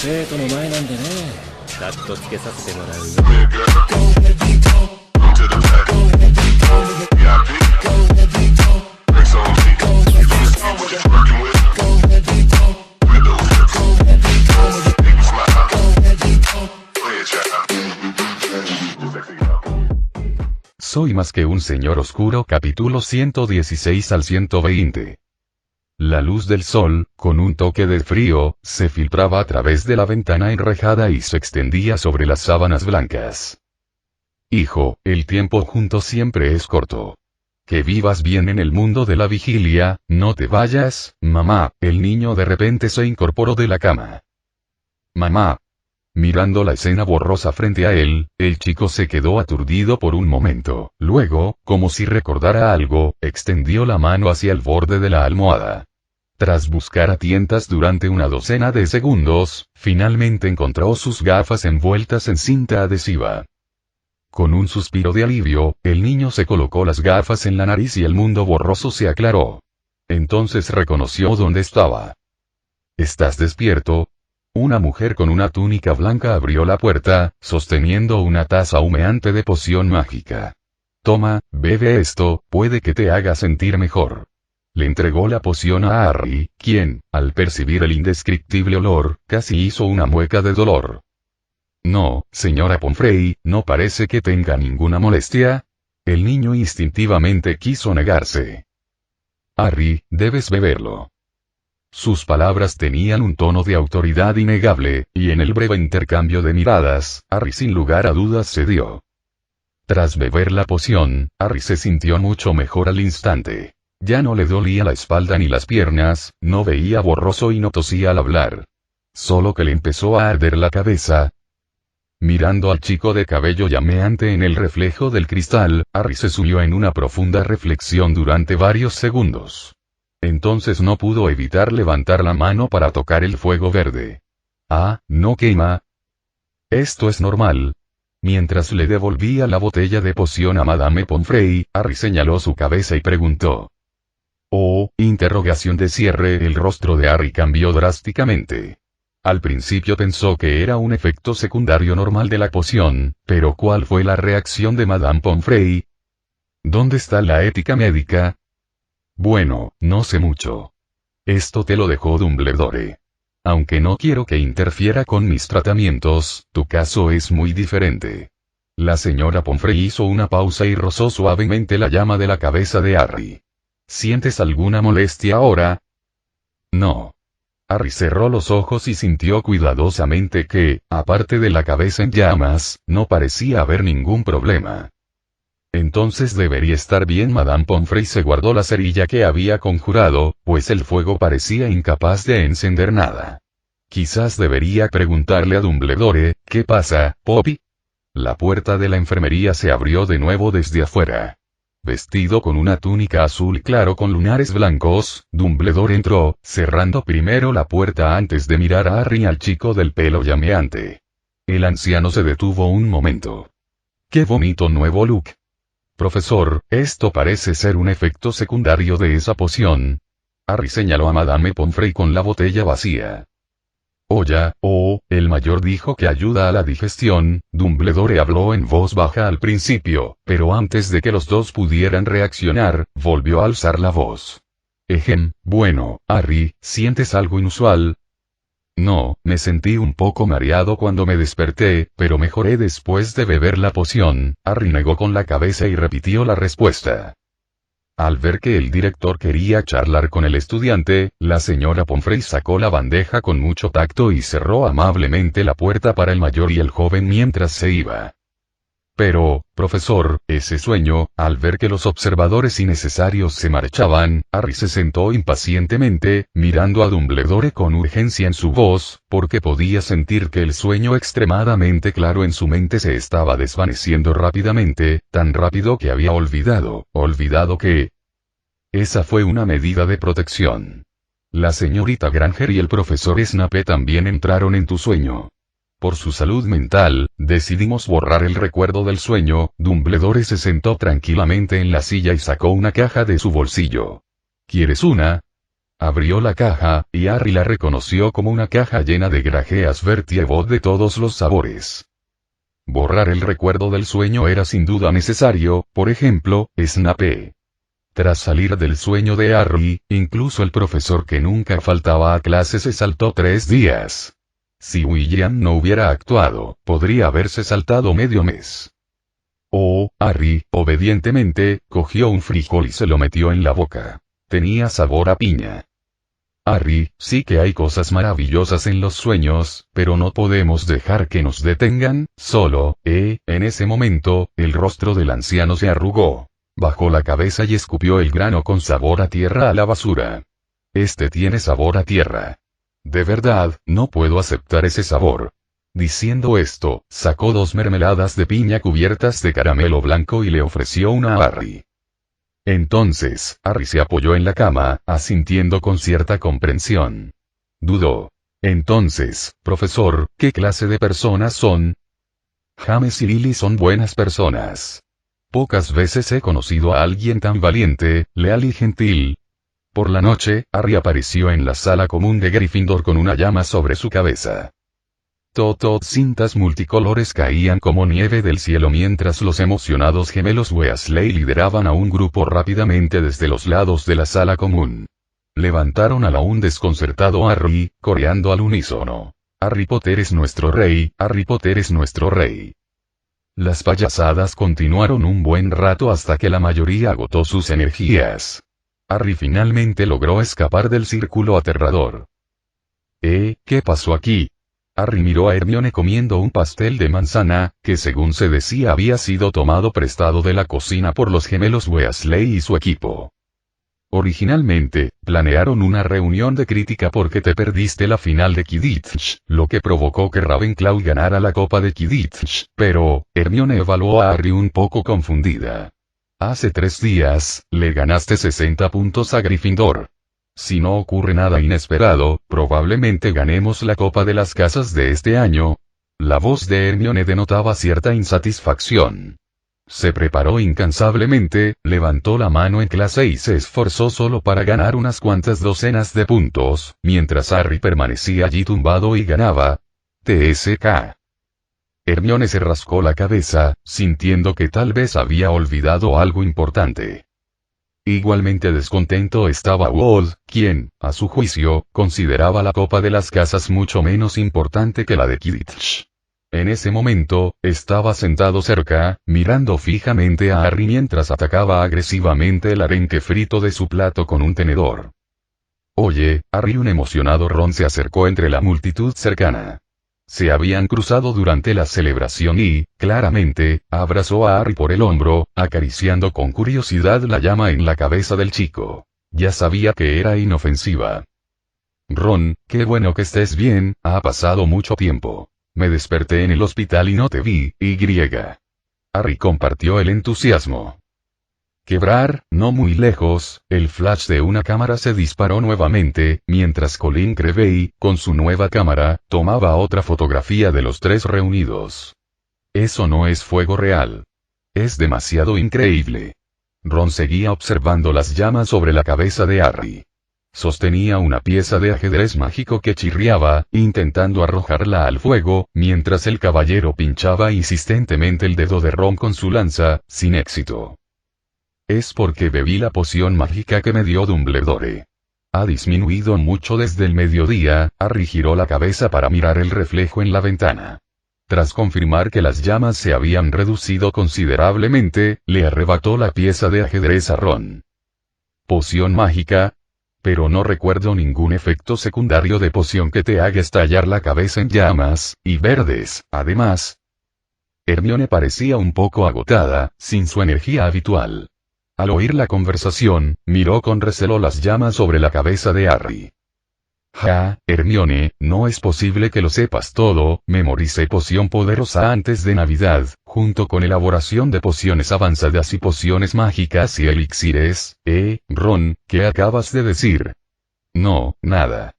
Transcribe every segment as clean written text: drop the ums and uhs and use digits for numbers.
生徒の前なんでね。カットつけさせてもらうよ。Soy más que un señor oscuro, capítulo 116 al 120. La luz del sol, con un toque de frío, se filtraba a través de la ventana enrejada y se extendía sobre las sábanas blancas. Hijo, el tiempo juntos siempre es corto. Que vivas bien en el mundo de la vigilia, no te vayas, mamá. El niño de repente se incorporó de la cama. Mamá. Mirando la escena borrosa frente a él, el chico se quedó aturdido por un momento. Luego, como si recordara algo, extendió la mano hacia el borde de la almohada. Tras buscar a tientas durante una docena de segundos, finalmente encontró sus gafas envueltas en cinta adhesiva. Con un suspiro de alivio, el niño se colocó las gafas en la nariz y el mundo borroso se aclaró. Entonces reconoció dónde estaba. ¿Estás despierto? Una mujer con una túnica blanca abrió la puerta, sosteniendo una taza humeante de poción mágica. Toma, bebe esto, puede que te haga sentir mejor. Le entregó la poción a Harry, quien, al percibir el indescriptible olor, casi hizo una mueca de dolor. No, señora Pomfrey, no parece que tenga ninguna molestia. El niño instintivamente quiso negarse. Harry, debes beberlo. Sus palabras tenían un tono de autoridad innegable, y en el breve intercambio de miradas, Harry sin lugar a dudas cedió. Tras beber la poción, Harry se sintió mucho mejor al instante. Ya no le dolía la espalda ni las piernas, no veía borroso y no tosía al hablar. Solo que le empezó a arder la cabeza. Mirando al chico de cabello llameante en el reflejo del cristal, Harry se sumió en una profunda reflexión durante varios segundos. Entonces no pudo evitar levantar la mano para tocar el fuego verde. Ah, no quema. Esto es normal. Mientras le devolvía la botella de poción a Madame Pomfrey, Harry señaló su cabeza y preguntó. Oh, interrogación de cierre. El rostro de Harry cambió drásticamente. Al principio pensó que era un efecto secundario normal de la poción, pero ¿cuál fue la reacción de Madame Pomfrey? ¿Dónde está la ética médica? Bueno, no sé mucho. Esto te lo dejó Dumbledore. Aunque no quiero que interfiera con mis tratamientos, tu caso es muy diferente. La señora Pomfrey hizo una pausa y rozó suavemente la llama de la cabeza de Harry. ¿Sientes alguna molestia ahora? No. Harry cerró los ojos y sintió cuidadosamente que, aparte de la cabeza en llamas, no parecía haber ningún problema. Entonces debería estar bien. Madame Pomfrey se guardó la cerilla que había conjurado, pues el fuego parecía incapaz de encender nada. Quizás debería preguntarle a Dumbledore, ¿qué pasa, Poppy? La puerta de la enfermería se abrió de nuevo desde afuera. Vestido con una túnica azul claro con lunares blancos, Dumbledore entró, cerrando primero la puerta antes de mirar a Harry y al chico del pelo llameante. El anciano se detuvo un momento. ¡Qué bonito nuevo look! Profesor, esto parece ser un efecto secundario de esa poción. Harry señaló a Madame Pomfrey con la botella vacía. El mayor dijo que ayuda a la digestión. Dumbledore habló en voz baja al principio, pero antes de que los dos pudieran reaccionar, volvió a alzar la voz. Bueno, Harry, ¿sientes algo inusual? No, me sentí un poco mareado cuando me desperté, pero mejoré después de beber la poción. Harry negó con la cabeza y repitió la respuesta. Al ver que el director quería charlar con el estudiante, la señora Pomfrey sacó la bandeja con mucho tacto y cerró amablemente la puerta para el mayor y el joven mientras se iba. Pero, profesor, ese sueño. Al ver que los observadores innecesarios se marchaban, Harry se sentó impacientemente, mirando a Dumbledore con urgencia en su voz, porque podía sentir que el sueño extremadamente claro en su mente se estaba desvaneciendo rápidamente, tan rápido que había olvidado que... Esa fue una medida de protección. La señorita Granger y el profesor Snape también entraron en tu sueño. Por su salud mental, decidimos borrar el recuerdo del sueño. Dumbledore se sentó tranquilamente en la silla y sacó una caja de su bolsillo. ¿Quieres una? Abrió la caja, y Harry la reconoció como una caja llena de grajeas Vertiebot de todos los sabores. Borrar el recuerdo del sueño era sin duda necesario, por ejemplo, Snape. Tras salir del sueño de Harry, incluso el profesor que nunca faltaba a clase se saltó 3 días. Si William no hubiera actuado, podría haberse saltado medio mes. Harry, obedientemente, cogió un frijol y se lo metió en la boca. Tenía sabor a piña. Harry, sí que hay cosas maravillosas en los sueños, pero no podemos dejar que nos detengan, solo, en ese momento, el rostro del anciano se arrugó. Bajó la cabeza y escupió el grano con sabor a tierra a la basura. Este tiene sabor a tierra. De verdad, no puedo aceptar ese sabor. Diciendo esto, sacó 2 mermeladas de piña cubiertas de caramelo blanco y le ofreció una a Harry. Entonces, Harry se apoyó en la cama, asintiendo con cierta comprensión. Dudó. Entonces, profesor, ¿qué clase de personas son? James y Lily son buenas personas. Pocas veces he conocido a alguien tan valiente, leal y gentil. Por la noche, Harry apareció en la sala común de Gryffindor con una llama sobre su cabeza. Cintas multicolores caían como nieve del cielo mientras los emocionados gemelos Weasley lideraban a un grupo rápidamente desde los lados de la sala común. Levantaron al aún desconcertado Harry, coreando al unísono. Harry Potter es nuestro rey, Harry Potter es nuestro rey. Las payasadas continuaron un buen rato hasta que la mayoría agotó sus energías. Harry finalmente logró escapar del círculo aterrador. ¿Qué pasó aquí? Harry miró a Hermione comiendo un pastel de manzana, que según se decía había sido tomado prestado de la cocina por los gemelos Weasley y su equipo. Originalmente, planearon una reunión de crítica porque te perdiste la final de Quidditch, lo que provocó que Ravenclaw ganara la Copa de Quidditch, pero, Hermione evaluó a Harry un poco confundida. Hace 3 días, le ganaste 60 puntos a Gryffindor. Si no ocurre nada inesperado, probablemente ganemos la Copa de las Casas de este año. La voz de Hermione denotaba cierta insatisfacción. Se preparó incansablemente, levantó la mano en clase y se esforzó solo para ganar unas cuantas docenas de puntos, mientras Harry permanecía allí tumbado y ganaba. TSK. Hermione se rascó la cabeza, sintiendo que tal vez había olvidado algo importante. Igualmente descontento estaba Wold, quien, a su juicio, consideraba la Copa de las Casas mucho menos importante que la de Quidditch. En ese momento, estaba sentado cerca, mirando fijamente a Harry mientras atacaba agresivamente el arenque frito de su plato con un tenedor. Oye, Harry, un emocionado Ron se acercó entre la multitud cercana. Se habían cruzado durante la celebración y, claramente, abrazó a Harry por el hombro, acariciando con curiosidad la llama en la cabeza del chico. Ya sabía que era inofensiva. Ron, qué bueno que estés bien, ha pasado mucho tiempo. Me desperté en el hospital y no te vi, Harry compartió el entusiasmo. Quebrar, no muy lejos, el flash de una cámara se disparó nuevamente, mientras Colin Creevey, con su nueva cámara, tomaba otra fotografía de los 3 reunidos. Eso no es fuego real. Es demasiado increíble. Ron seguía observando las llamas sobre la cabeza de Harry. Sostenía una pieza de ajedrez mágico que chirriaba, intentando arrojarla al fuego, mientras el caballero pinchaba insistentemente el dedo de Ron con su lanza, sin éxito. Es porque bebí la poción mágica que me dio Dumbledore. Ha disminuido mucho desde el mediodía. Harry giró la cabeza para mirar el reflejo en la ventana. Tras confirmar que las llamas se habían reducido considerablemente, le arrebató la pieza de ajedrez a Ron. ¿Poción mágica? Pero no recuerdo ningún efecto secundario de poción que te haga estallar la cabeza en llamas, y verdes, además. Hermione parecía un poco agotada, sin su energía habitual. Al oír la conversación, miró con recelo las llamas sobre la cabeza de Harry. Hermione, no es posible que lo sepas todo. Memoricé poción poderosa antes de Navidad, junto con elaboración de pociones avanzadas y pociones mágicas y elixires. Ron, ¿qué acabas de decir? No, nada.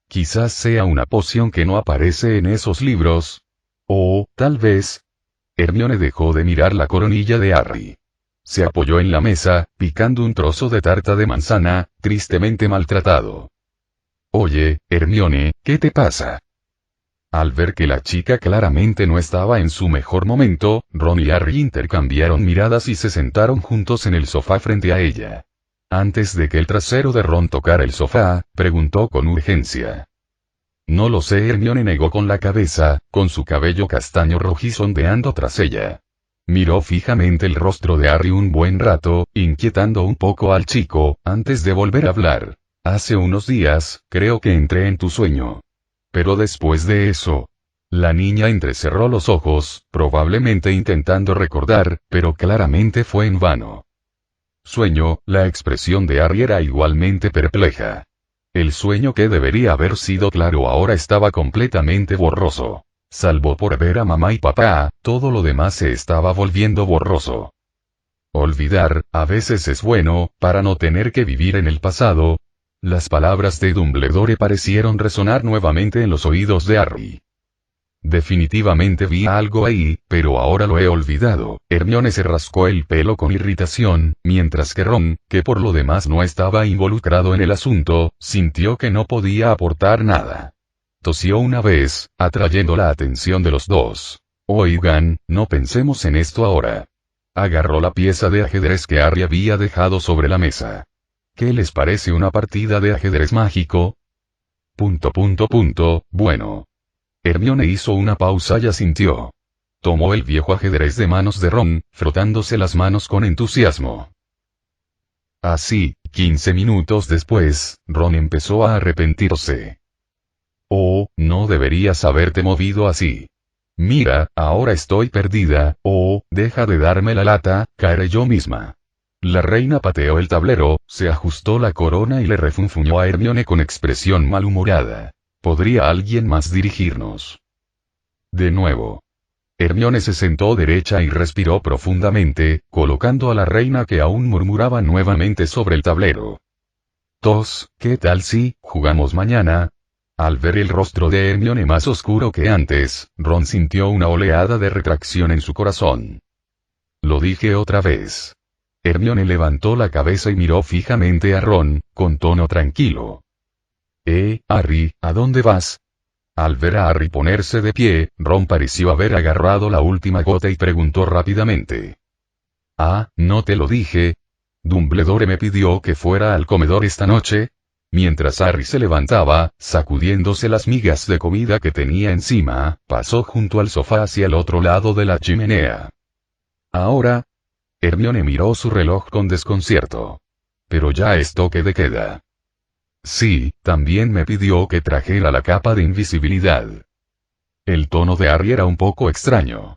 Quizás sea una poción que no aparece en esos libros. O, tal vez. Hermione dejó de mirar la coronilla de Harry. Se apoyó en la mesa, picando un trozo de tarta de manzana, tristemente maltratado. Oye, Hermione, ¿qué te pasa? Al ver que la chica claramente no estaba en su mejor momento, Ron y Harry intercambiaron miradas y se sentaron juntos en el sofá frente a ella. Antes de que el trasero de Ron tocara el sofá, preguntó con urgencia. No lo sé, Hermione negó con la cabeza, con su cabello castaño rojizo ondeando tras ella. Miró fijamente el rostro de Harry un buen rato, inquietando un poco al chico, antes de volver a hablar. Hace unos días, creo que entré en tu sueño. Pero después de eso... La niña entrecerró los ojos, probablemente intentando recordar, pero claramente fue en vano. Sueño, la expresión de Harry era igualmente perpleja. El sueño que debería haber sido claro ahora estaba completamente borroso. Salvo por ver a mamá y papá, todo lo demás se estaba volviendo borroso. Olvidar, a veces es bueno, para no tener que vivir en el pasado. Las palabras de Dumbledore parecieron resonar nuevamente en los oídos de Harry. Definitivamente vi algo ahí, pero ahora lo he olvidado. Hermione se rascó el pelo con irritación, mientras que Ron, que por lo demás no estaba involucrado en el asunto, sintió que no podía aportar nada. Tosió una vez, atrayendo la atención de los dos. Oigan, no pensemos en esto ahora. Agarró la pieza de ajedrez que Harry había dejado sobre la mesa. ¿Qué les parece una partida de ajedrez mágico? Bueno. Hermione hizo una pausa y asintió. Tomó el viejo ajedrez de manos de Ron, frotándose las manos con entusiasmo. Así, 15 minutos después, Ron empezó a arrepentirse. Oh, no deberías haberte movido así. Mira, ahora estoy perdida, oh, deja de darme la lata, caeré yo misma. La reina pateó el tablero, se ajustó la corona y le refunfuñó a Hermione con expresión malhumorada. ¿Podría alguien más dirigirnos? De nuevo. Hermione se sentó derecha y respiró profundamente, colocando a la reina que aún murmuraba nuevamente sobre el tablero. ¿Qué tal si jugamos mañana? Al ver el rostro de Hermione más oscuro que antes, Ron sintió una oleada de retracción en su corazón. Lo dije otra vez. Hermione levantó la cabeza y miró fijamente a Ron, con tono tranquilo. Harry, ¿a dónde vas? Al ver a Harry ponerse de pie, Ron pareció haber agarrado la última gota y preguntó rápidamente. ¿No te lo dije? ¿Dumbledore me pidió que fuera al comedor esta noche? Mientras Harry se levantaba, sacudiéndose las migas de comida que tenía encima, pasó junto al sofá hacia el otro lado de la chimenea. ¿Ahora? Hermione miró su reloj con desconcierto. Pero ya es toque de queda. Sí, también me pidió que trajera la capa de invisibilidad. El tono de Harry era un poco extraño.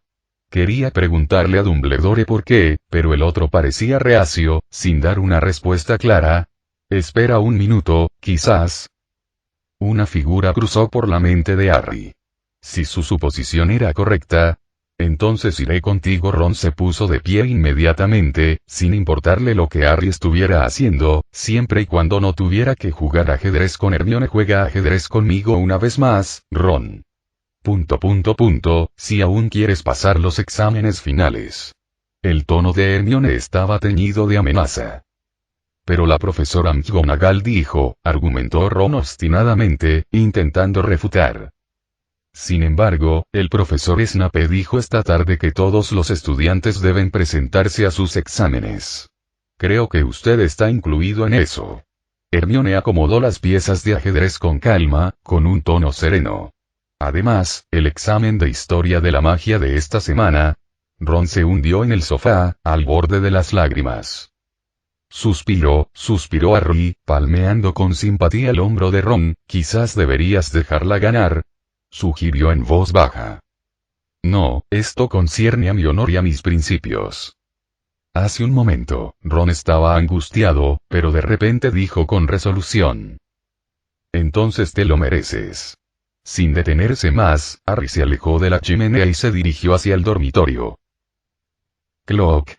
Quería preguntarle a Dumbledore por qué, pero el otro parecía reacio, sin dar una respuesta clara. Espera un minuto, quizás. Una figura cruzó por la mente de Harry. Si su suposición era correcta, entonces iré contigo. Ron se puso de pie inmediatamente, sin importarle lo que Harry estuviera haciendo, siempre y cuando no tuviera que jugar ajedrez con Hermione. Juega ajedrez conmigo una vez más, Ron. Si aún quieres pasar los exámenes finales. El tono de Hermione estaba teñido de amenaza. Pero la profesora McGonagall dijo, argumentó Ron obstinadamente, intentando refutar. Sin embargo, el profesor Snape dijo esta tarde que todos los estudiantes deben presentarse a sus exámenes. Creo que usted está incluido en eso. Hermione acomodó las piezas de ajedrez con calma, con un tono sereno. Además, el examen de historia de la magia de esta semana. Ron se hundió en el sofá, al borde de las lágrimas. Suspiró Harry, palmeando con simpatía el hombro de Ron. Quizás deberías dejarla ganar, sugirió en voz baja. No, esto concierne a mi honor y a mis principios. Hace un momento, Ron estaba angustiado, pero de repente dijo con resolución. Entonces te lo mereces. Sin detenerse más, Harry se alejó de la chimenea y se dirigió hacia el dormitorio. Clock.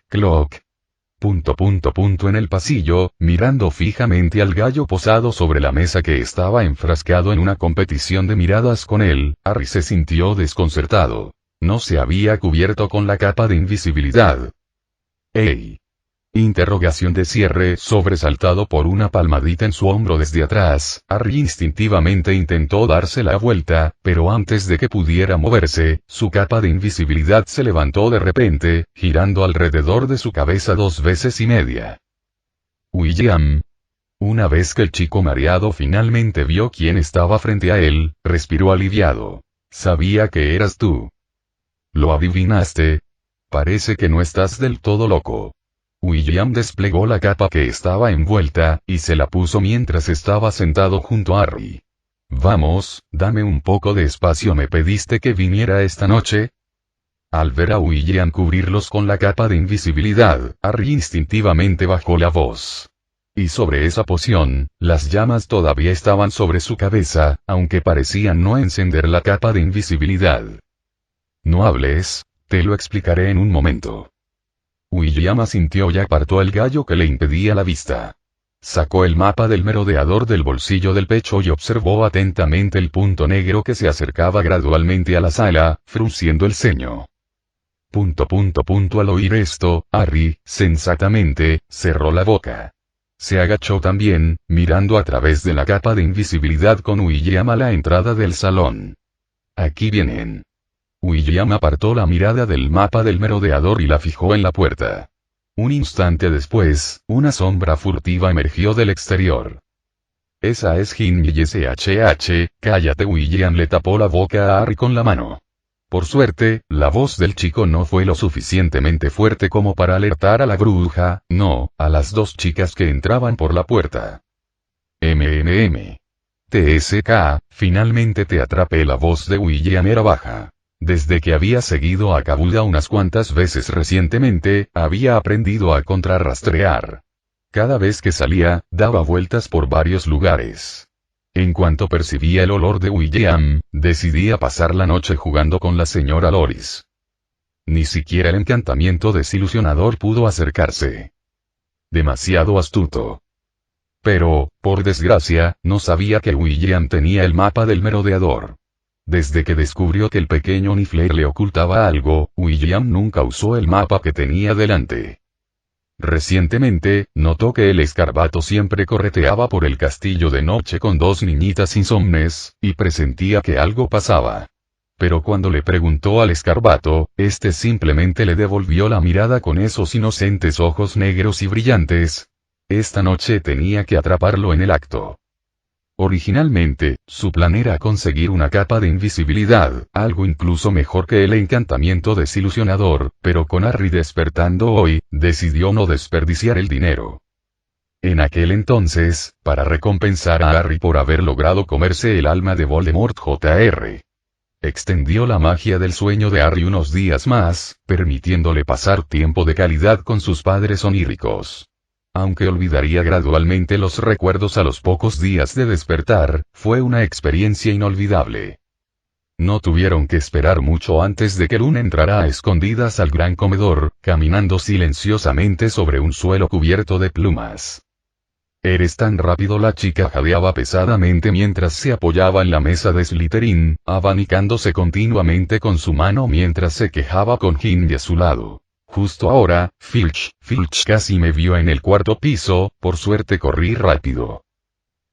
En el pasillo, mirando fijamente al gallo posado sobre la mesa que estaba enfrascado en una competición de miradas con él, Harry se sintió desconcertado. No se había cubierto con la capa de invisibilidad. ¡Ey! Interrogación de cierre. Sobresaltado por una palmadita en su hombro desde atrás, Harry instintivamente intentó darse la vuelta, pero antes de que pudiera moverse, su capa de invisibilidad se levantó de repente, girando alrededor de su cabeza 2 veces y media. William. Una vez que el chico mareado finalmente vio quién estaba frente a él, respiró aliviado. Sabía que eras tú. ¿Lo adivinaste? Parece que no estás del todo loco. William desplegó la capa que estaba envuelta, y se la puso mientras estaba sentado junto a Harry. Vamos, dame un poco de espacio. ¿Me pediste que viniera esta noche? Al ver a William cubrirlos con la capa de invisibilidad, Harry instintivamente bajó la voz. Y sobre esa poción, las llamas todavía estaban sobre su cabeza, aunque parecían no encender la capa de invisibilidad. No hables, te lo explicaré en un momento. William asintió y apartó el gallo que le impedía la vista. Sacó el mapa del merodeador del bolsillo del pecho y observó atentamente el punto negro que se acercaba gradualmente a la sala, frunciendo el ceño. Al oír esto, Harry, sensatamente, cerró la boca. Se agachó también, mirando a través de la capa de invisibilidad con William a la entrada del salón. Aquí vienen. William apartó la mirada del mapa del merodeador y la fijó en la puerta. Un instante después, una sombra furtiva emergió del exterior. Esa es Ginny SHH, cállate. William le tapó la boca a Harry con la mano. Por suerte, la voz del chico no fue lo suficientemente fuerte como para alertar a la bruja, no, a las 2 chicas que entraban por la puerta. TSK, finalmente te atrapé. La voz de William era baja. Desde que había seguido a Kabuda unas cuantas veces recientemente, había aprendido a contrarrastrear. Cada vez que salía, daba vueltas por varios lugares. En cuanto percibía el olor de William, decidía pasar la noche jugando con la señora Loris. Ni siquiera el encantamiento desilusionador pudo acercarse. Demasiado astuto. Pero, por desgracia, no sabía que William tenía el mapa del merodeador. Desde que descubrió que el pequeño Niffler le ocultaba algo, William nunca usó el mapa que tenía delante. Recientemente, notó que el escarbato siempre correteaba por el castillo de noche con 2 niñitas insomnes, y presentía que algo pasaba. Pero cuando le preguntó al escarbato, este simplemente le devolvió la mirada con esos inocentes ojos negros y brillantes. Esta noche tenía que atraparlo en el acto. Originalmente, su plan era conseguir una capa de invisibilidad, algo incluso mejor que el encantamiento desilusionador, pero con Harry despertando hoy, decidió no desperdiciar el dinero. En aquel entonces, para recompensar a Harry por haber logrado comerse el alma de Voldemort Jr. Extendió la magia del sueño de Harry unos días más, permitiéndole pasar tiempo de calidad con sus padres oníricos. Aunque olvidaría gradualmente los recuerdos a los pocos días de despertar, fue una experiencia inolvidable. No tuvieron que esperar mucho antes de que Luna entrara a escondidas al gran comedor, caminando silenciosamente sobre un suelo cubierto de plumas. «Eres tan rápido», la chica jadeaba pesadamente mientras se apoyaba en la mesa de Slytherin, abanicándose continuamente con su mano mientras se quejaba con Ginny a su lado. Justo ahora, Filch casi me vio en el 4.º piso, por suerte corrí rápido.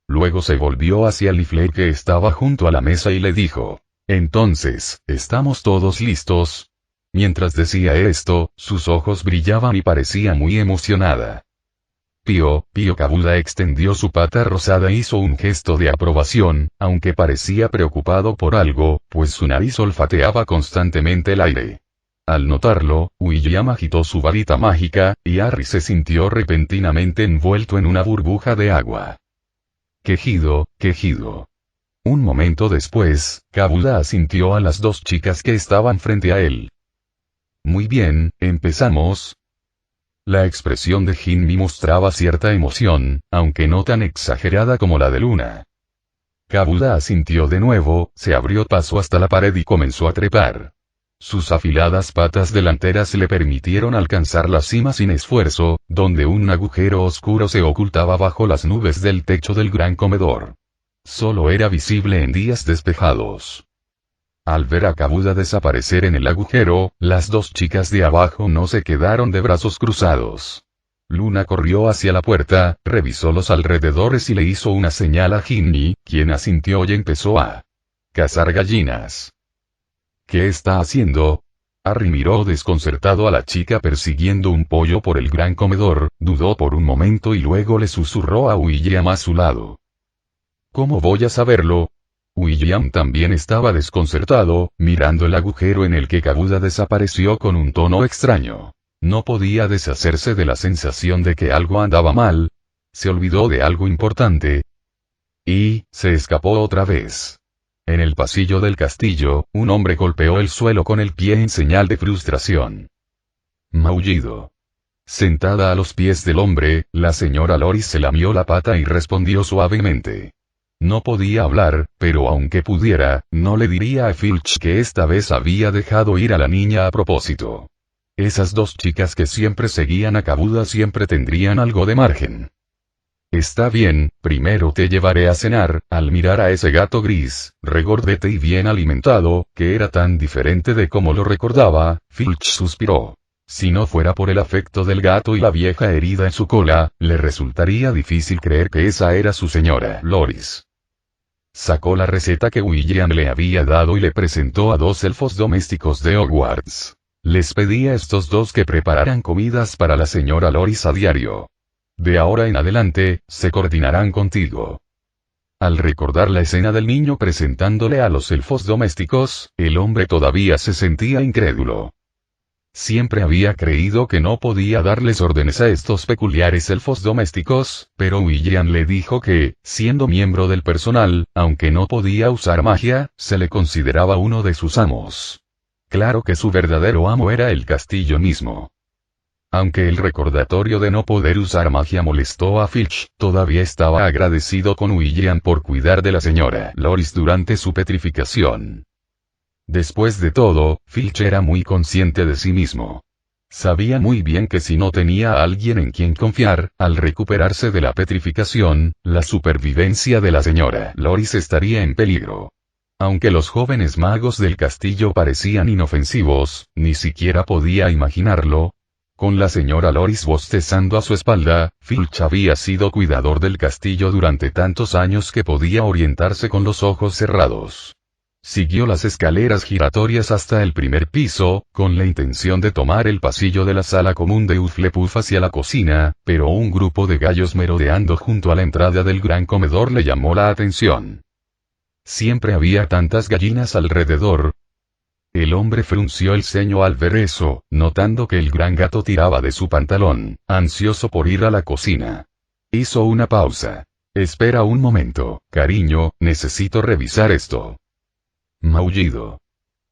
Luego se volvió hacia Niffler que estaba junto a la mesa y le dijo, «Entonces, ¿estamos todos listos?» Mientras decía esto, sus ojos brillaban y parecía muy emocionada. Pío Kabuda extendió su pata rosada e hizo un gesto de aprobación, aunque parecía preocupado por algo, pues su nariz olfateaba constantemente el aire. Al notarlo, William agitó su varita mágica, y Harry se sintió repentinamente envuelto en una burbuja de agua. Quejido. Un momento después, Kabuda asintió a las 2 chicas que estaban frente a él. Muy bien, empezamos. La expresión de Ginny mostraba cierta emoción, aunque no tan exagerada como la de Luna. Kabuda asintió de nuevo, se abrió paso hasta la pared y comenzó a trepar. Sus afiladas patas delanteras le permitieron alcanzar la cima sin esfuerzo, donde un agujero oscuro se ocultaba bajo las nubes del techo del gran comedor. Solo era visible en días despejados. Al ver a Kabuda desaparecer en el agujero, las 2 chicas de abajo no se quedaron de brazos cruzados. Luna corrió hacia la puerta, revisó los alrededores y le hizo una señal a Ginny, quien asintió y empezó a cazar gallinas. ¿Qué está haciendo? Harry miró desconcertado a la chica persiguiendo un pollo por el gran comedor, dudó por un momento y luego le susurró a William a su lado. ¿Cómo voy a saberlo? William también estaba desconcertado, mirando el agujero en el que Kabuda desapareció con un tono extraño. No podía deshacerse de la sensación de que algo andaba mal. Se olvidó de algo importante. Y, se escapó otra vez. En el pasillo del castillo, un hombre golpeó el suelo con el pie en señal de frustración. Maullido. Sentada a los pies del hombre, la señora Loris se lamió la pata y respondió suavemente. No podía hablar, pero aunque pudiera, no le diría a Filch que esta vez había dejado ir a la niña a propósito. Esas dos chicas que siempre seguían a Kabuda siempre tendrían algo de margen. Está bien, primero te llevaré a cenar. Al mirar a ese gato gris, regordete y bien alimentado, que era tan diferente de como lo recordaba, Filch suspiró. Si no fuera por el afecto del gato y la vieja herida en su cola, le resultaría difícil creer que esa era su señora Loris. Sacó la receta que William le había dado y le presentó a 2 elfos domésticos de Hogwarts. Les pedí a estos 2 que prepararan comidas para la señora Loris a diario. De ahora en adelante, se coordinarán contigo. Al recordar la escena del niño presentándole a los elfos domésticos, el hombre todavía se sentía incrédulo. Siempre había creído que no podía darles órdenes a estos peculiares elfos domésticos, pero William le dijo que, siendo miembro del personal, aunque no podía usar magia, se le consideraba uno de sus amos. Claro que su verdadero amo era el castillo mismo. Aunque el recordatorio de no poder usar magia molestó a Filch, todavía estaba agradecido con William por cuidar de la señora Loris durante su petrificación. Después de todo, Filch era muy consciente de sí mismo. Sabía muy bien que si no tenía a alguien en quien confiar, al recuperarse de la petrificación, la supervivencia de la señora Loris estaría en peligro. Aunque los jóvenes magos del castillo parecían inofensivos, ni siquiera podía imaginarlo. Con la señora Loris bostezando a su espalda, Filch había sido cuidador del castillo durante tantos años que podía orientarse con los ojos cerrados. Siguió las escaleras giratorias hasta el primer piso, con la intención de tomar el pasillo de la sala común de Hufflepuff hacia la cocina, pero un grupo de gallos merodeando junto a la entrada del gran comedor le llamó la atención. Siempre había tantas gallinas alrededor. El hombre frunció el ceño al ver eso, notando que el gran gato tiraba de su pantalón, ansioso por ir a la cocina. Hizo una pausa. Espera un momento, cariño, necesito revisar esto. Maullido.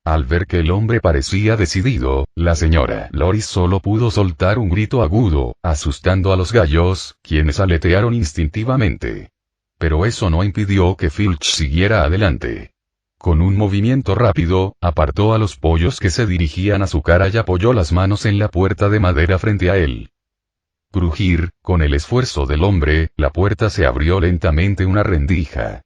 Al ver que el hombre parecía decidido, la señora Loris solo pudo soltar un grito agudo, asustando a los gallos, quienes aletearon instintivamente. Pero eso no impidió que Filch siguiera adelante. Con un movimiento rápido, apartó a los pollos que se dirigían a su cara y apoyó las manos en la puerta de madera frente a él. Crujir, con el esfuerzo del hombre, la puerta se abrió lentamente una rendija.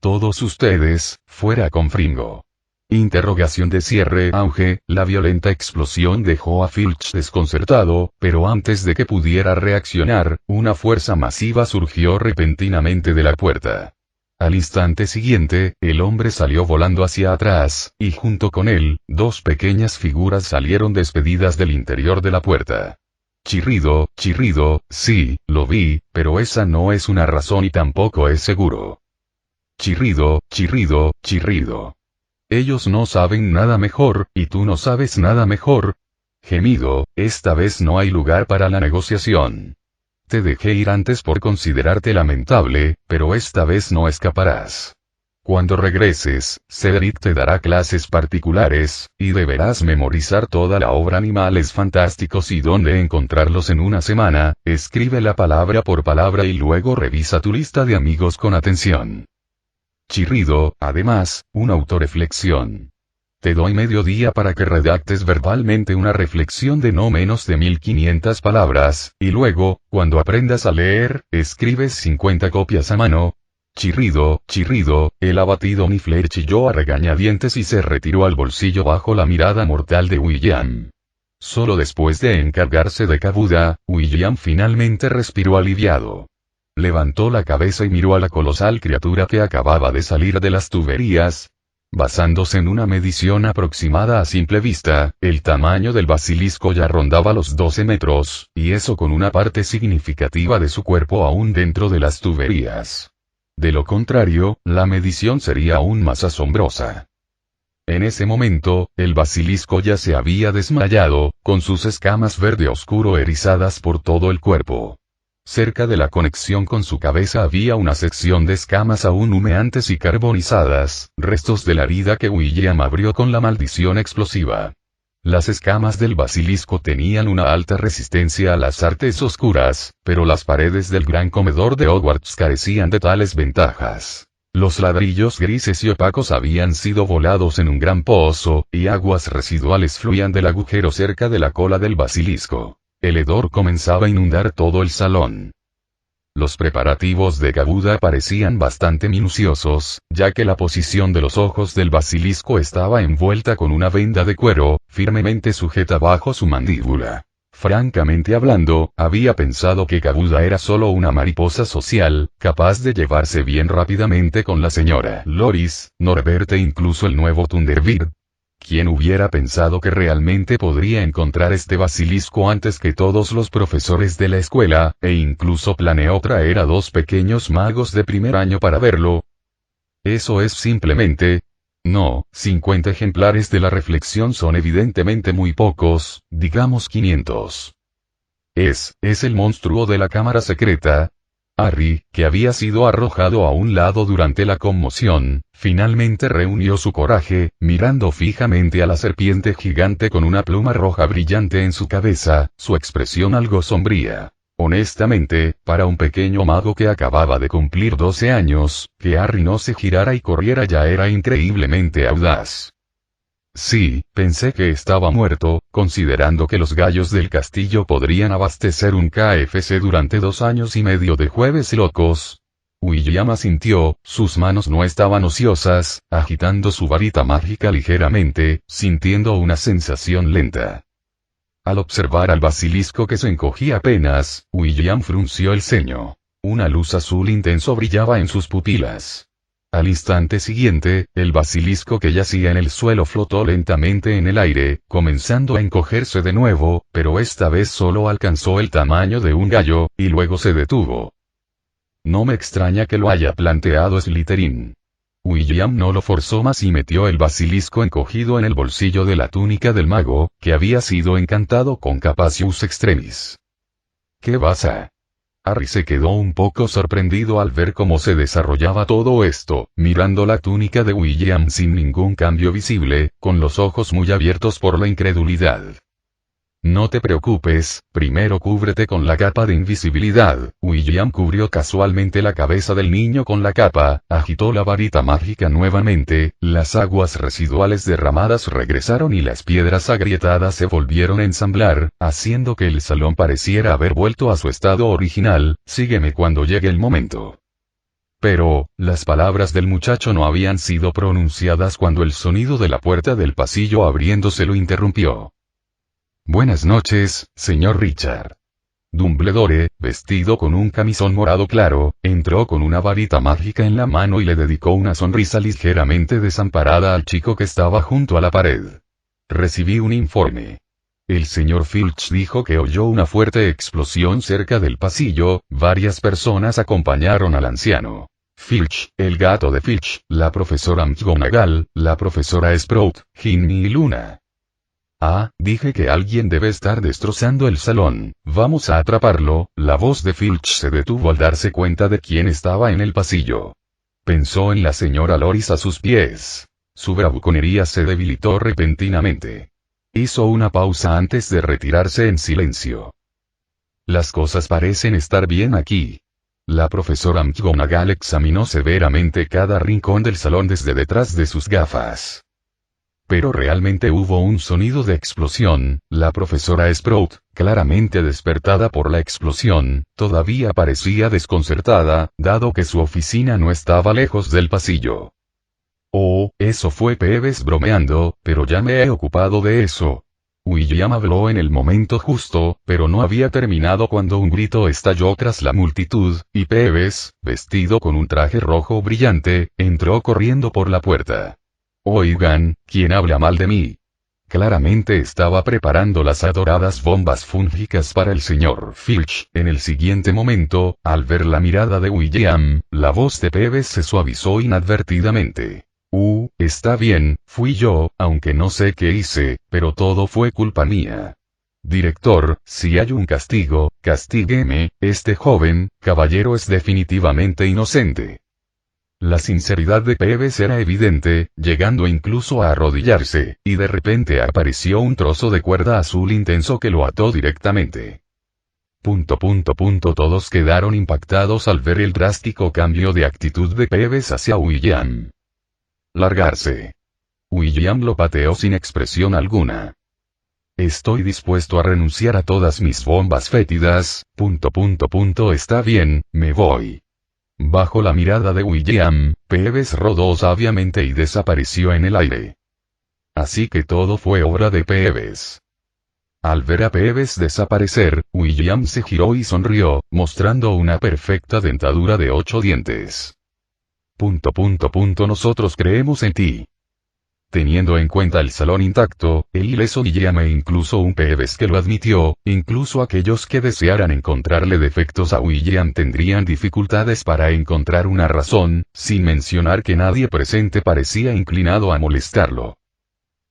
Todos ustedes, fuera con Fringo. Interrogación de cierre. Auge. La violenta explosión dejó a Filch desconcertado, pero antes de que pudiera reaccionar, una fuerza masiva surgió repentinamente de la puerta. Al instante siguiente, el hombre salió volando hacia atrás, y junto con él, 2 pequeñas figuras salieron despedidas del interior de la puerta. Chirrido, sí, lo vi, pero esa no es una razón y tampoco es seguro. Chirrido. Ellos no saben nada mejor, y tú no sabes nada mejor. Gemido, esta vez no hay lugar para la negociación. Te dejé ir antes por considerarte lamentable, pero esta vez no escaparás. Cuando regreses, Cedric te dará clases particulares, y deberás memorizar toda la obra Animales Fantásticos y dónde encontrarlos en una semana. Escríbela palabra por palabra y luego revisa tu lista de amigos con atención. Chirrido, además, una autorreflexión. Te doy medio día para que redactes verbalmente una reflexión de no menos de 1500 palabras, y luego, cuando aprendas a leer, escribes 50 copias a mano. Chirrido, el abatido Niffler chilló a regañadientes y se retiró al bolsillo bajo la mirada mortal de William. Solo después de encargarse de Kabuda, William finalmente respiró aliviado. Levantó la cabeza y miró a la colosal criatura que acababa de salir de las tuberías. Basándose en una medición aproximada a simple vista, el tamaño del basilisco ya rondaba los 12 metros, y eso con una parte significativa de su cuerpo aún dentro de las tuberías. De lo contrario, la medición sería aún más asombrosa. En ese momento, el basilisco ya se había desmayado, con sus escamas verde oscuro erizadas por todo el cuerpo. Cerca de la conexión con su cabeza había una sección de escamas aún humeantes y carbonizadas, restos de la herida que William abrió con la maldición explosiva. Las escamas del basilisco tenían una alta resistencia a las artes oscuras, pero las paredes del gran comedor de Hogwarts carecían de tales ventajas. Los ladrillos grises y opacos habían sido volados en un gran pozo, y aguas residuales fluían del agujero cerca de la cola del basilisco. El hedor comenzaba a inundar todo el salón. Los preparativos de Kabuda parecían bastante minuciosos, ya que la posición de los ojos del basilisco estaba envuelta con una venda de cuero, firmemente sujeta bajo su mandíbula. Francamente hablando, había pensado que Kabuda era solo una mariposa social, capaz de llevarse bien rápidamente con la señora Loris, Norbert e incluso el nuevo Thunderbird. ¿Quién hubiera pensado que realmente podría encontrar este basilisco antes que todos los profesores de la escuela, e incluso planeó traer a 2 pequeños magos de primer año para verlo? Eso es simplemente... No, 50 ejemplares de la reflexión son evidentemente muy pocos, digamos 500. Es el monstruo de la cámara secreta. Harry, que había sido arrojado a un lado durante la conmoción, finalmente reunió su coraje, mirando fijamente a la serpiente gigante con una pluma roja brillante en su cabeza, su expresión algo sombría. Honestamente, para un pequeño mago que acababa de cumplir 12 años, que Harry no se girara y corriera ya era increíblemente audaz. Sí, pensé que estaba muerto, considerando que los gallos del castillo podrían abastecer un KFC durante 2 años y medio de jueves locos. William asintió, sus manos no estaban ociosas, agitando su varita mágica ligeramente, sintiendo una sensación lenta. Al observar al basilisco que se encogía apenas, William frunció el ceño. Una luz azul intenso brillaba en sus pupilas. Al instante siguiente, el basilisco que yacía en el suelo flotó lentamente en el aire, comenzando a encogerse de nuevo, pero esta vez solo alcanzó el tamaño de un gallo, y luego se detuvo. No me extraña que lo haya planteado Slytherin. William no lo forzó más y metió el basilisco encogido en el bolsillo de la túnica del mago, que había sido encantado con Capacius Extremis. ¿Qué pasa? Harry se quedó un poco sorprendido al ver cómo se desarrollaba todo esto, mirando la túnica de William sin ningún cambio visible, con los ojos muy abiertos por la incredulidad. No te preocupes, primero cúbrete con la capa de invisibilidad. William cubrió casualmente la cabeza del niño con la capa, agitó la varita mágica nuevamente, las aguas residuales derramadas regresaron y las piedras agrietadas se volvieron a ensamblar, haciendo que el salón pareciera haber vuelto a su estado original. Sígueme cuando llegue el momento. Pero, las palabras del muchacho no habían sido pronunciadas cuando el sonido de la puerta del pasillo abriéndose lo interrumpió. Buenas noches, señor Richard. Dumbledore, vestido con un camisón morado claro, entró con una varita mágica en la mano y le dedicó una sonrisa ligeramente desamparada al chico que estaba junto a la pared. Recibí un informe. El señor Filch dijo que oyó una fuerte explosión cerca del pasillo, varias personas acompañaron al anciano. Filch, el gato de Filch, la profesora McGonagall, la profesora Sprout, Ginny y Luna. Ah, dije que alguien debe estar destrozando el salón, vamos a atraparlo. La voz de Filch se detuvo al darse cuenta de quién estaba en el pasillo. Pensó en la señora Loris a sus pies. Su bravuconería se debilitó repentinamente. Hizo una pausa antes de retirarse en silencio. Las cosas parecen estar bien aquí. La profesora McGonagall examinó severamente cada rincón del salón desde detrás de sus gafas. Pero realmente hubo un sonido de explosión. La profesora Sprout, claramente despertada por la explosión, todavía parecía desconcertada, dado que su oficina no estaba lejos del pasillo. Oh, eso fue Peeves bromeando, pero ya me he ocupado de eso. William habló en el momento justo, pero no había terminado cuando un grito estalló tras la multitud, y Peeves, vestido con un traje rojo brillante, entró corriendo por la puerta. Oigan, ¿quién habla mal de mí? Claramente estaba preparando las adoradas bombas fúngicas para el señor Filch. En el siguiente momento, al ver la mirada de William, la voz de Peeves se suavizó inadvertidamente. Está bien, fui yo, aunque no sé qué hice, pero todo fue culpa mía. Director, si hay un castigo, castígueme, este joven caballero es definitivamente inocente. La sinceridad de Peeves era evidente, llegando incluso a arrodillarse, y de repente apareció un trozo de cuerda azul intenso que lo ató directamente. Todos quedaron impactados al ver el drástico cambio de actitud de Peeves hacia William. Largarse. William lo pateó sin expresión alguna. Estoy dispuesto a renunciar a todas mis bombas fétidas, Está bien, me voy. Bajo la mirada de William, Peeves rodó sabiamente y desapareció en el aire. Así que todo fue obra de Peeves. Al ver a Peeves desaparecer, William se giró y sonrió, mostrando una perfecta dentadura de 8 dientes. Nosotros creemos en ti. Teniendo en cuenta el salón intacto, el ileso William e incluso un Peeves que lo admitió, incluso aquellos que desearan encontrarle defectos a William tendrían dificultades para encontrar una razón, sin mencionar que nadie presente parecía inclinado a molestarlo.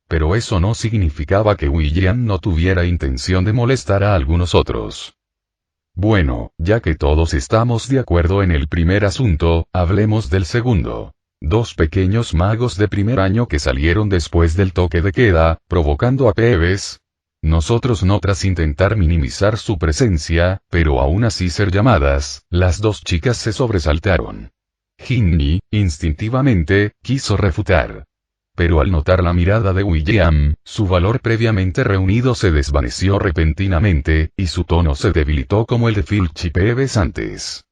Pero eso no significaba que William no tuviera intención de molestar a algunos otros. Bueno, ya que todos estamos de acuerdo en el primer asunto, hablemos del segundo. 2 pequeños magos de primer año que salieron después del toque de queda, provocando a Peeves. Nosotros no tras intentar minimizar su presencia, pero aún así ser llamadas, las 2 chicas se sobresaltaron. Ginny, instintivamente, quiso refutar. Pero al notar la mirada de William, su valor previamente reunido se desvaneció repentinamente, y su tono se debilitó como el de Filch y Peeves antes.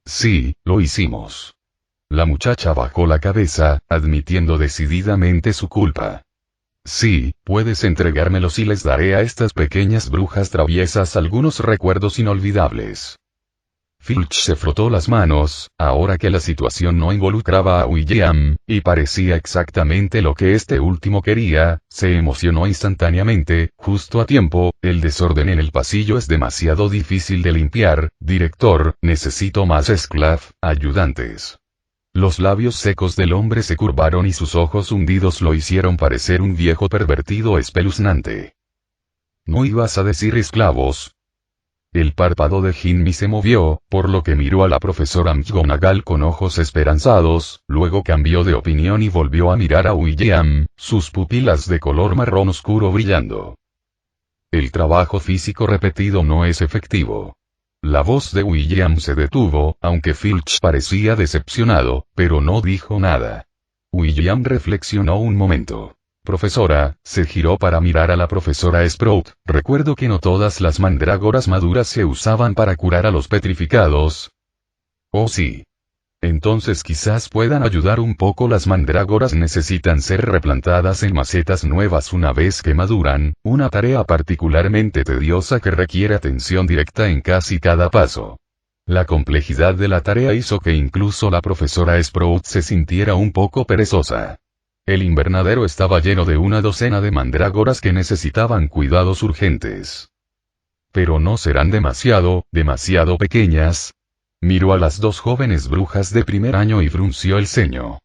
Sí, lo hicimos. La muchacha bajó la cabeza, admitiendo decididamente su culpa. Sí, puedes entregármelos y les daré a estas pequeñas brujas traviesas algunos recuerdos inolvidables. Filch se frotó las manos, ahora que la situación no involucraba a William, y parecía exactamente lo que este último quería, se emocionó instantáneamente, justo a tiempo, el desorden en el pasillo es demasiado difícil de limpiar, director, necesito más esclav, ayudantes. Los labios secos del hombre se curvaron y sus ojos hundidos lo hicieron parecer un viejo pervertido espeluznante. ¿No ibas a decir esclavos? El párpado de Ginny se movió, por lo que miró a la profesora McGonagall con ojos esperanzados, luego cambió de opinión y volvió a mirar a William, sus pupilas de color marrón oscuro brillando. El trabajo físico repetido no es efectivo. La voz de William se detuvo, aunque Filch parecía decepcionado, pero no dijo nada. William reflexionó un momento. Profesora, se giró para mirar a la profesora Sprout. Recuerdo que no todas las mandrágoras maduras se usaban para curar a los petrificados. Oh sí. Entonces quizás puedan ayudar un poco. Las mandrágoras necesitan ser replantadas en macetas nuevas una vez que maduran, una tarea particularmente tediosa que requiere atención directa en casi cada paso. La complejidad de la tarea hizo que incluso la profesora Sprout se sintiera un poco perezosa. El invernadero estaba lleno de una docena de mandrágoras que necesitaban cuidados urgentes. Pero no serán demasiado pequeñas. Miró a las 2 jóvenes brujas de primer año y frunció el ceño.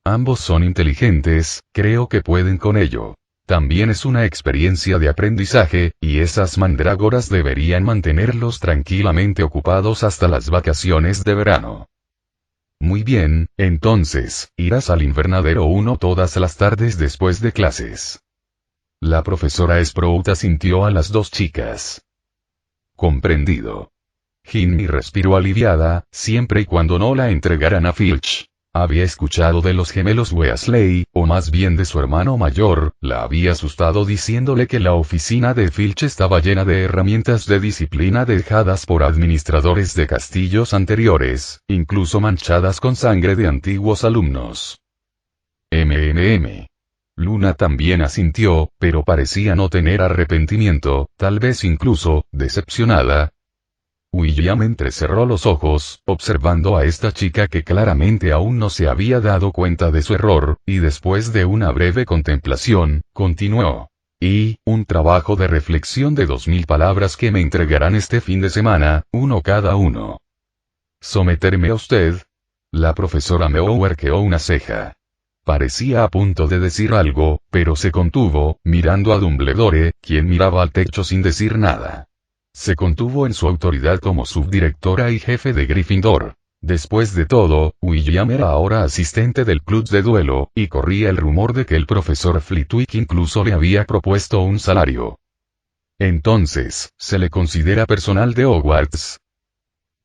Ambos son inteligentes, creo que pueden con ello. También es una experiencia de aprendizaje, y esas mandrágoras deberían mantenerlos tranquilamente ocupados hasta las vacaciones de verano. Muy bien, entonces, irás al invernadero 1 todas las tardes después de clases. La profesora Sprout asintió a las 2 chicas. Comprendido. Ginny respiró aliviada, siempre y cuando no la entregaran a Filch. Había escuchado de los gemelos Weasley, o más bien de su hermano mayor, la había asustado diciéndole que la oficina de Filch estaba llena de herramientas de disciplina dejadas por administradores de castillos anteriores, incluso manchadas con sangre de antiguos alumnos. Luna también asintió, pero parecía no tener arrepentimiento, tal vez incluso, decepcionada. William entrecerró los ojos, observando a esta chica que claramente aún no se había dado cuenta de su error, y después de una breve contemplación, continuó. Y, un trabajo de reflexión de 2000 palabras que me entregarán este fin de semana, uno cada uno. ¿Someterme a usted? La profesora Meow arqueó una ceja. Parecía a punto de decir algo, pero se contuvo, mirando a Dumbledore, quien miraba al techo sin decir nada. Se contuvo en su autoridad como subdirectora y jefe de Gryffindor. Después de todo, William era ahora asistente del club de duelo, y corría el rumor de que el profesor Flitwick incluso le había propuesto un salario. Entonces, ¿se le considera personal de Hogwarts?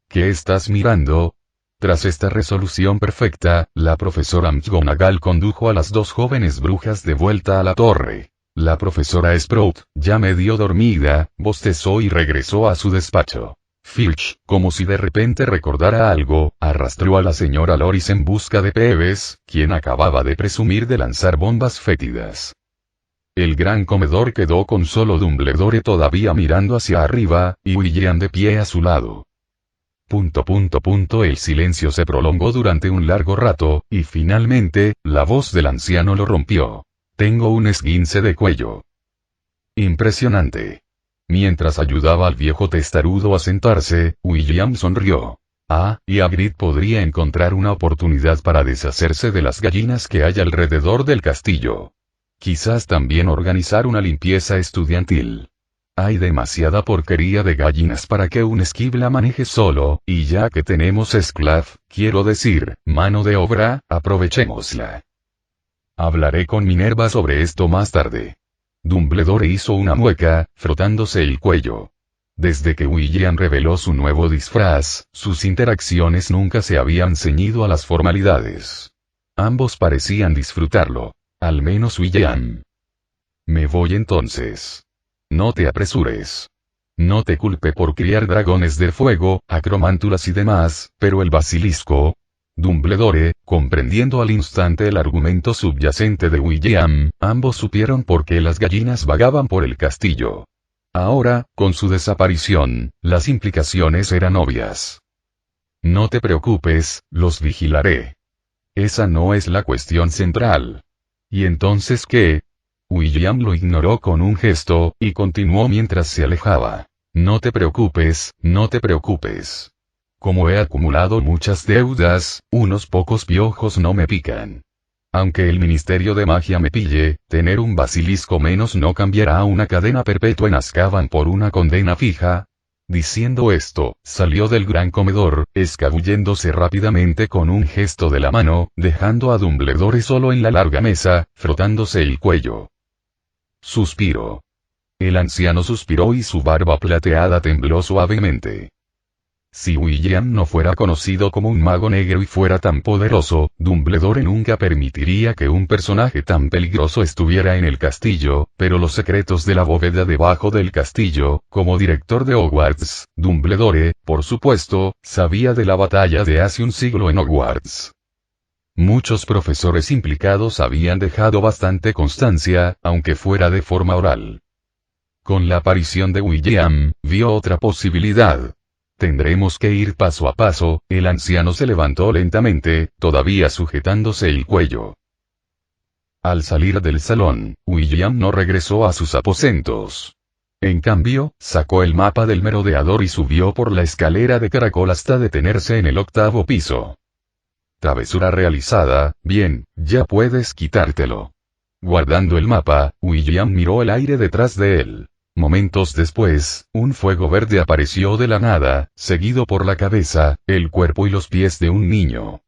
¿Qué estás mirando? Tras esta resolución perfecta, la profesora McGonagall condujo a las dos jóvenes brujas de vuelta a la torre. La profesora Sprout, ya medio dormida, bostezó y regresó a su despacho. Filch, como si de repente recordara algo, arrastró a la señora Loris en busca de Peeves, quien acababa de presumir de lanzar bombas fétidas. El gran comedor quedó con solo Dumbledore todavía mirando hacia arriba, y William de pie a su lado. El silencio se prolongó durante un largo rato, y finalmente, la voz del anciano lo rompió. Tengo un esguince de cuello. Impresionante. Mientras ayudaba al viejo testarudo a sentarse, William sonrió. Y Hagrid podría encontrar una oportunidad para deshacerse de las gallinas que hay alrededor del castillo. Quizás también organizar una limpieza estudiantil. Hay demasiada porquería de gallinas para que un esquibla maneje solo, y ya que tenemos esclav, quiero decir, mano de obra, aprovechémosla. Hablaré con Minerva sobre esto más tarde. Dumbledore hizo una mueca, frotándose el cuello. Desde que William reveló su nuevo disfraz, sus interacciones nunca se habían ceñido a las formalidades. Ambos parecían disfrutarlo. Al menos William. Me voy entonces. No te apresures. No te culpe por criar dragones de fuego, acromántulas y demás, pero el basilisco. Dumbledore, comprendiendo al instante el argumento subyacente de William, ambos supieron por qué las gallinas vagaban por el castillo. Ahora, con su desaparición, las implicaciones eran obvias. No te preocupes, los vigilaré. Esa no es la cuestión central. ¿Y entonces qué? William lo ignoró con un gesto, y continuó mientras se alejaba. No te preocupes, no te preocupes. Como he acumulado muchas deudas, unos pocos piojos no me pican. Aunque el Ministerio de Magia me pille, tener un basilisco menos no cambiará a una cadena perpetua en Azkaban por una condena fija. Diciendo esto, salió del gran comedor, escabulléndose rápidamente con un gesto de la mano, dejando a Dumbledore solo en la larga mesa, frotándose el cuello. Suspiró. El anciano suspiró y su barba plateada tembló suavemente. Si William no fuera conocido como un mago negro y fuera tan poderoso, Dumbledore nunca permitiría que un personaje tan peligroso estuviera en el castillo, pero los secretos de la bóveda debajo del castillo, como director de Hogwarts, Dumbledore, por supuesto, sabía de la batalla de hace un siglo en Hogwarts. Muchos profesores implicados habían dejado bastante constancia, aunque fuera de forma oral. Con la aparición de William, vio otra posibilidad. Tendremos que ir paso a paso. El anciano se levantó lentamente, todavía sujetándose el cuello. Al salir del salón, William no regresó a sus aposentos. En cambio, sacó el mapa del merodeador y subió por la escalera de caracol hasta detenerse en el 8º piso. Travesura realizada, bien, ya puedes quitártelo. Guardando el mapa, William miró el aire detrás de él. Momentos después, un fuego verde apareció de la nada, seguido por la cabeza, el cuerpo y los pies de un niño.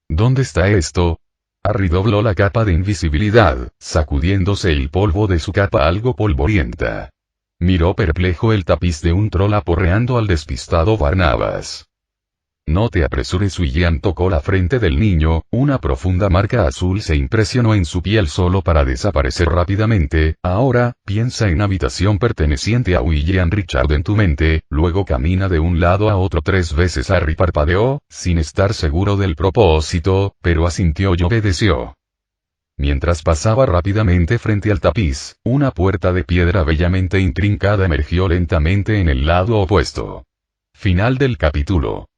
¿Dónde está esto? Harry dobló la capa de invisibilidad, sacudiéndose el polvo de su capa algo polvorienta. Miró perplejo el tapiz de un troll aporreando al despistado Barnabas. No te apresures. William tocó la frente del niño, una profunda marca azul se impresionó en su piel solo para desaparecer rápidamente. Ahora, piensa en habitación perteneciente a William Richard en tu mente, luego camina de un lado a otro 3 veces. Harry parpadeó, sin estar seguro del propósito, pero asintió y obedeció. Mientras pasaba rápidamente frente al tapiz, una puerta de piedra bellamente intrincada emergió lentamente en el lado opuesto. Final del capítulo.